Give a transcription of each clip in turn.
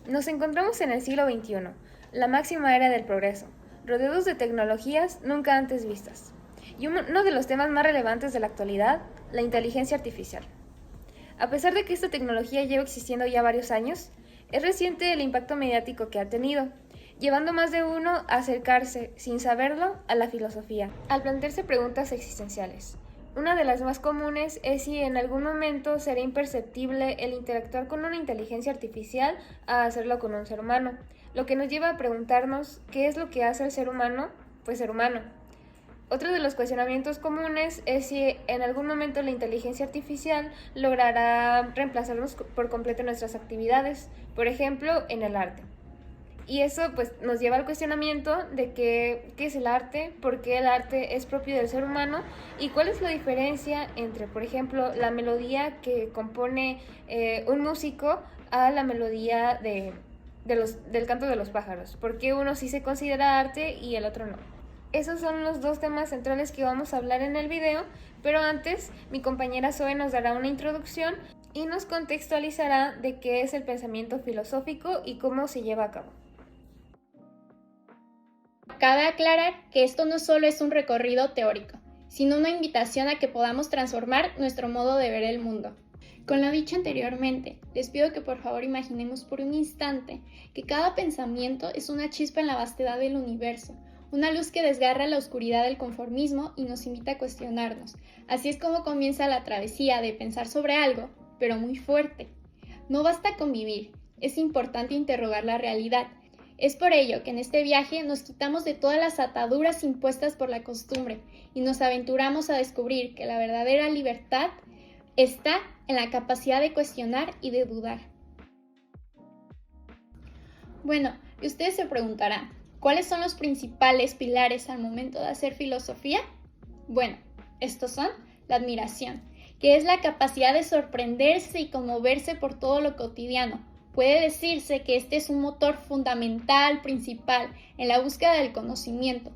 Nos encontramos en el siglo XXI, la máxima era del progreso, rodeados de tecnologías nunca antes vistas. Y uno de los temas más relevantes de la actualidad, la inteligencia artificial. A pesar de que esta tecnología lleva existiendo ya varios años, es reciente el impacto mediático que ha tenido, llevando más de uno a acercarse, sin saberlo, a la filosofía, al plantearse preguntas existenciales. Una de las más comunes es si en algún momento será imperceptible el interactuar con una inteligencia artificial a hacerlo con un ser humano, lo que nos lleva a preguntarnos qué es lo que hace al ser humano, pues ser humano. Otro de los cuestionamientos comunes es si en algún momento la inteligencia artificial logrará reemplazarnos por completo en nuestras actividades, por ejemplo, en el arte. Y eso pues nos lleva al cuestionamiento de qué es el arte, por qué el arte es propio del ser humano y cuál es la diferencia entre, por ejemplo, la melodía que compone un músico a la melodía del canto de los pájaros. ¿Por qué uno sí se considera arte y el otro no? Esos son los dos temas centrales que vamos a hablar en el video, pero antes mi compañera Zoe nos dará una introducción y nos contextualizará de qué es el pensamiento filosófico y cómo se lleva a cabo. Cabe aclarar que esto no solo es un recorrido teórico, sino una invitación a que podamos transformar nuestro modo de ver el mundo. Con lo dicho anteriormente, les pido que por favor imaginemos por un instante que cada pensamiento es una chispa en la vastedad del universo, una luz que desgarra la oscuridad del conformismo y nos invita a cuestionarnos. Así es como comienza la travesía de pensar sobre algo, pero muy fuerte. No basta con vivir, es importante interrogar la realidad. Es por ello que en este viaje nos quitamos de todas las ataduras impuestas por la costumbre y nos aventuramos a descubrir que la verdadera libertad está en la capacidad de cuestionar y de dudar. Bueno, y ustedes se preguntarán, ¿cuáles son los principales pilares al momento de hacer filosofía? Bueno, estos son la admiración, que es la capacidad de sorprenderse y conmoverse por todo lo cotidiano. Puede decirse que este es un motor fundamental, principal, en la búsqueda del conocimiento.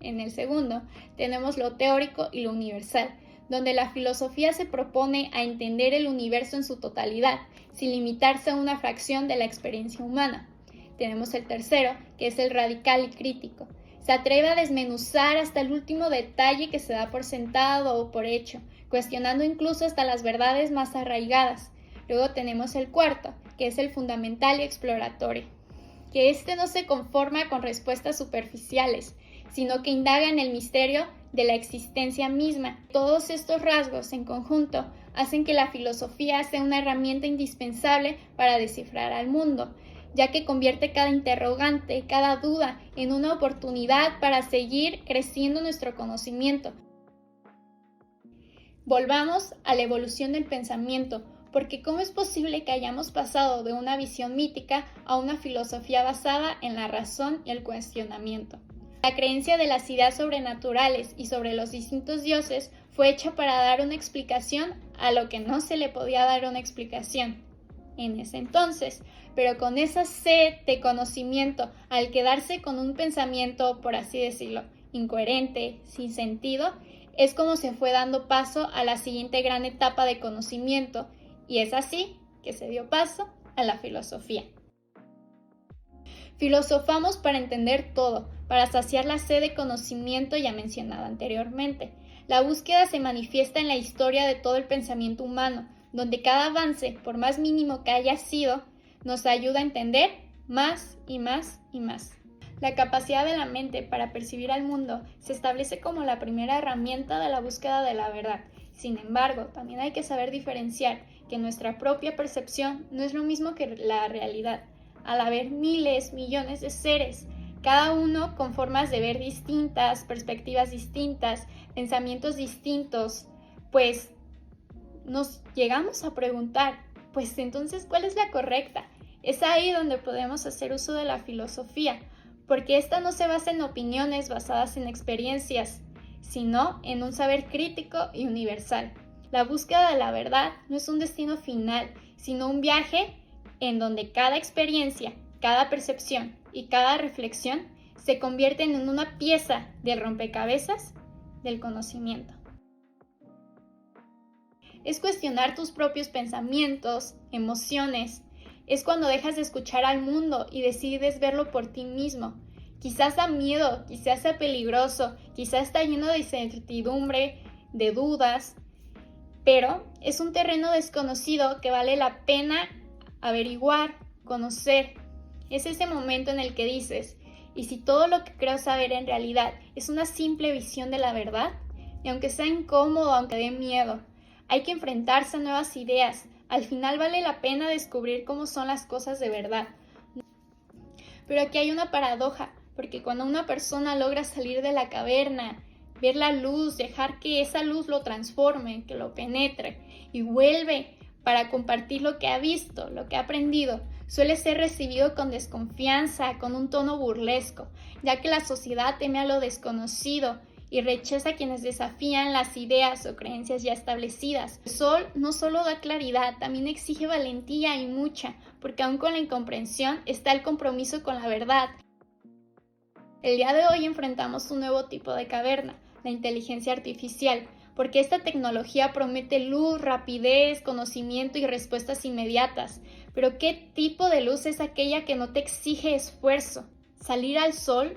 En el segundo, tenemos lo teórico y lo universal, donde la filosofía se propone a entender el universo en su totalidad, sin limitarse a una fracción de la experiencia humana. Tenemos el tercero, que es el radical y crítico. Se atreve a desmenuzar hasta el último detalle que se da por sentado o por hecho, cuestionando incluso hasta las verdades más arraigadas. Luego tenemos el cuarto, que es el fundamental y exploratorio, que este no se conforma con respuestas superficiales, sino que indaga en el misterio de la existencia misma. Todos estos rasgos en conjunto hacen que la filosofía sea una herramienta indispensable para descifrar al mundo, ya que convierte cada interrogante, cada duda, en una oportunidad para seguir creciendo nuestro conocimiento. Volvamos a la evolución del pensamiento, porque ¿cómo es posible que hayamos pasado de una visión mítica a una filosofía basada en la razón y el cuestionamiento? La creencia de las ideas sobrenaturales y sobre los distintos dioses fue hecha para dar una explicación a lo que no se le podía dar una explicación en ese entonces, pero con esa sed de conocimiento, al quedarse con un pensamiento, por así decirlo, incoherente, sin sentido, es como se fue dando paso a la siguiente gran etapa de conocimiento, y es así que se dio paso a la filosofía. Filosofamos para entender todo, para saciar la sed de conocimiento ya mencionada anteriormente. La búsqueda se manifiesta en la historia de todo el pensamiento humano, donde cada avance, por más mínimo que haya sido, nos ayuda a entender más y más y más. La capacidad de la mente para percibir al mundo se establece como la primera herramienta de la búsqueda de la verdad. Sin embargo, también hay que saber diferenciar que nuestra propia percepción no es lo mismo que la realidad. Al haber miles, millones de seres, cada uno con formas de ver distintas, perspectivas distintas, pensamientos distintos, pues nos llegamos a preguntar, pues entonces, ¿cuál es la correcta? Es ahí donde podemos hacer uso de la filosofía, porque esta no se basa en opiniones basadas en experiencias, sino en un saber crítico y universal. La búsqueda de la verdad no es un destino final, sino un viaje en donde cada experiencia, cada percepción y cada reflexión se convierten en una pieza del rompecabezas del conocimiento. Es cuestionar tus propios pensamientos, emociones, Es cuando dejas de escuchar al mundo y decides verlo por ti mismo. Quizás da miedo, quizás sea peligroso, quizás está lleno de incertidumbre, de dudas, pero es un terreno desconocido que vale la pena averiguar, conocer. Es ese momento en el que dices, ¿y si todo lo que creo saber en realidad es una simple visión de la verdad? Y aunque sea incómodo, aunque dé miedo, hay que enfrentarse a nuevas ideas. Al final vale la pena descubrir cómo son las cosas de verdad. Pero aquí hay una paradoja, porque cuando una persona logra salir de la caverna, ver la luz, dejar que esa luz lo transforme, que lo penetre, y vuelve para compartir lo que ha visto, lo que ha aprendido, suele ser recibido con desconfianza, con un tono burlesco, ya que la sociedad teme a lo desconocido y rechaza a quienes desafían las ideas o creencias ya establecidas. El sol no solo da claridad, también exige valentía y mucha, porque aún con la incomprensión está el compromiso con la verdad. El día de hoy enfrentamos un nuevo tipo de caverna, la inteligencia artificial, porque esta tecnología promete luz, rapidez, conocimiento y respuestas inmediatas. Pero ¿qué tipo de luz es aquella que no te exige esfuerzo? Salir al sol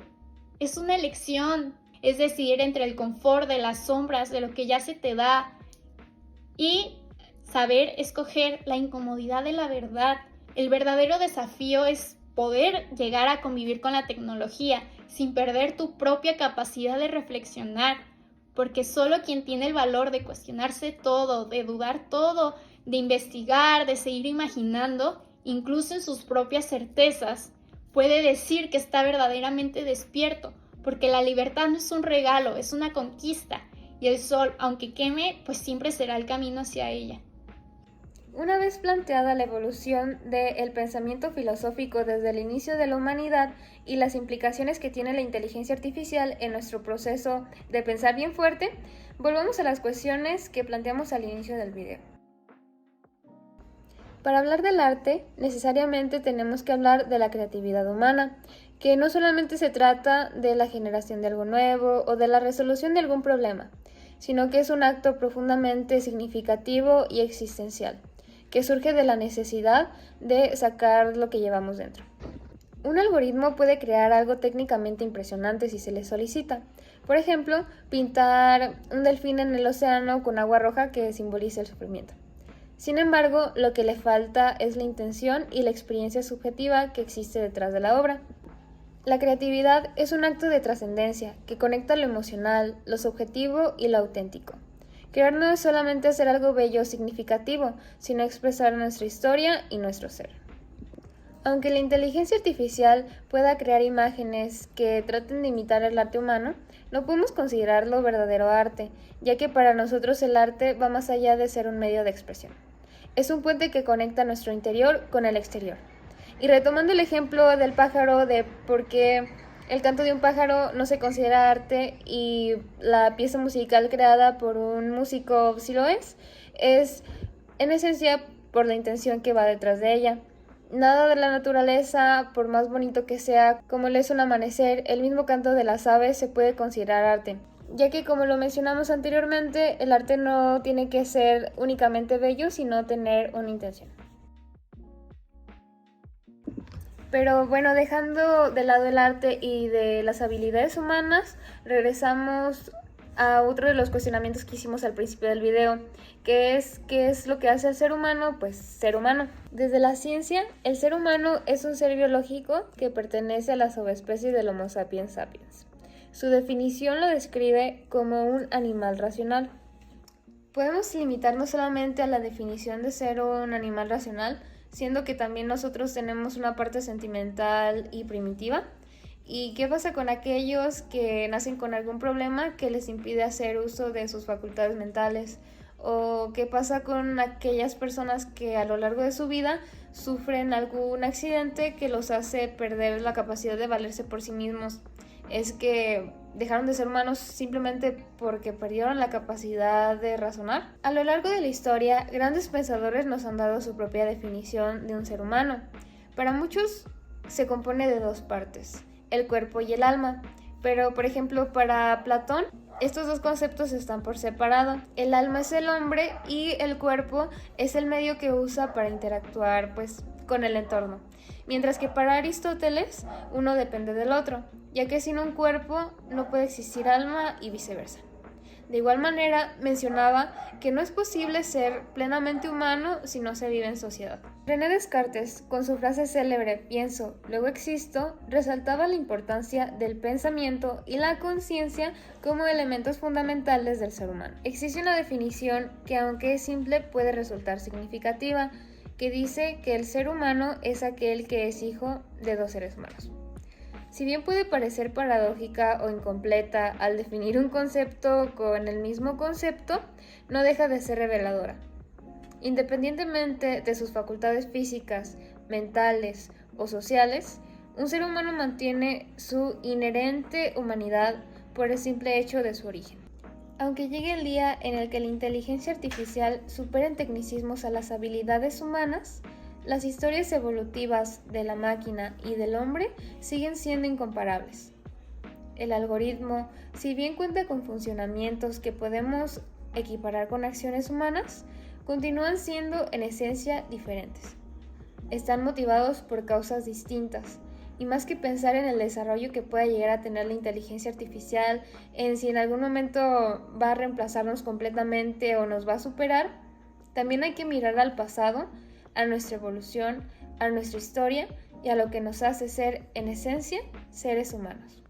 es una elección, es decidir entre el confort de las sombras, de lo que ya se te da, y saber escoger la incomodidad de la verdad. El verdadero desafío es poder llegar a convivir con la tecnología sin perder tu propia capacidad de reflexionar, porque solo quien tiene el valor de cuestionarse todo, de dudar todo, de investigar, de seguir imaginando, incluso en sus propias certezas, puede decir que está verdaderamente despierto, porque la libertad no es un regalo, es una conquista, y el sol, aunque queme, pues siempre será el camino hacia ella. Una vez planteada la evolución del pensamiento filosófico desde el inicio de la humanidad y las implicaciones que tiene la inteligencia artificial en nuestro proceso de pensar bien fuerte, volvamos a las cuestiones que planteamos al inicio del video. Para hablar del arte, necesariamente tenemos que hablar de la creatividad humana, que no solamente se trata de la generación de algo nuevo o de la resolución de algún problema, sino que es un acto profundamente significativo y existencial, que surge de la necesidad de sacar lo que llevamos dentro. Un algoritmo puede crear algo técnicamente impresionante si se le solicita. Por ejemplo, pintar un delfín en el océano con agua roja que simboliza el sufrimiento. Sin embargo, lo que le falta es la intención y la experiencia subjetiva que existe detrás de la obra. La creatividad es un acto de trascendencia que conecta lo emocional, lo subjetivo y lo auténtico. Crear no es solamente hacer algo bello o significativo, sino expresar nuestra historia y nuestro ser. Aunque la inteligencia artificial pueda crear imágenes que traten de imitar el arte humano, no podemos considerarlo verdadero arte, ya que para nosotros el arte va más allá de ser un medio de expresión. Es un puente que conecta nuestro interior con el exterior. Y retomando el ejemplo del pájaro, de por qué el canto de un pájaro no se considera arte y la pieza musical creada por un músico sí lo es en esencia por la intención que va detrás de ella. Nada de la naturaleza, por más bonito que sea, como lo es un amanecer, el mismo canto de las aves se puede considerar arte, ya que como lo mencionamos anteriormente, el arte no tiene que ser únicamente bello, sino tener una intención. Pero bueno, dejando de lado el arte y de las habilidades humanas, regresamos a otro de los cuestionamientos que hicimos al principio del video, que es ¿qué es lo que hace al ser humano? Pues ser humano. Desde la ciencia, el ser humano es un ser biológico que pertenece a la subespecie del Homo sapiens sapiens. Su definición lo describe como un animal racional. Podemos limitarnos solamente a la definición de ser un animal racional, siendo que también nosotros tenemos una parte sentimental y primitiva. ¿Y qué pasa con aquellos que nacen con algún problema que les impide hacer uso de sus facultades mentales? ¿O qué pasa con aquellas personas que a lo largo de su vida sufren algún accidente que los hace perder la capacidad de valerse por sí mismos? Es que dejaron de ser humanos simplemente porque perdieron la capacidad de razonar. A lo largo de la historia, grandes pensadores nos han dado su propia definición de un ser humano. Para muchos se compone de dos partes, el cuerpo y el alma, pero por ejemplo para Platón estos dos conceptos están por separado. El alma es el hombre y el cuerpo es el medio que usa para interactuar con el entorno, mientras que para Aristóteles uno depende del otro, ya que sin un cuerpo no puede existir alma y viceversa. De igual manera, mencionaba que no es posible ser plenamente humano si no se vive en sociedad. René Descartes, con su frase célebre "pienso, luego existo", resaltaba la importancia del pensamiento y la conciencia como elementos fundamentales del ser humano. Existe una definición que, aunque es simple, puede resultar significativa, que dice que el ser humano es aquel que es hijo de dos seres humanos. Si bien puede parecer paradójica o incompleta al definir un concepto con el mismo concepto, no deja de ser reveladora. Independientemente de sus facultades físicas, mentales o sociales, un ser humano mantiene su inherente humanidad por el simple hecho de su origen. Aunque llegue el día en el que la inteligencia artificial supere en tecnicismos a las habilidades humanas, las historias evolutivas de la máquina y del hombre siguen siendo incomparables. El algoritmo, si bien cuenta con funcionamientos que podemos equiparar con acciones humanas, continúan siendo en esencia diferentes. Están motivados por causas distintas, y más que pensar en el desarrollo que pueda llegar a tener la inteligencia artificial, en si en algún momento va a reemplazarnos completamente o nos va a superar, también hay que mirar al pasado, a nuestra evolución, a nuestra historia y a lo que nos hace ser, en esencia, seres humanos.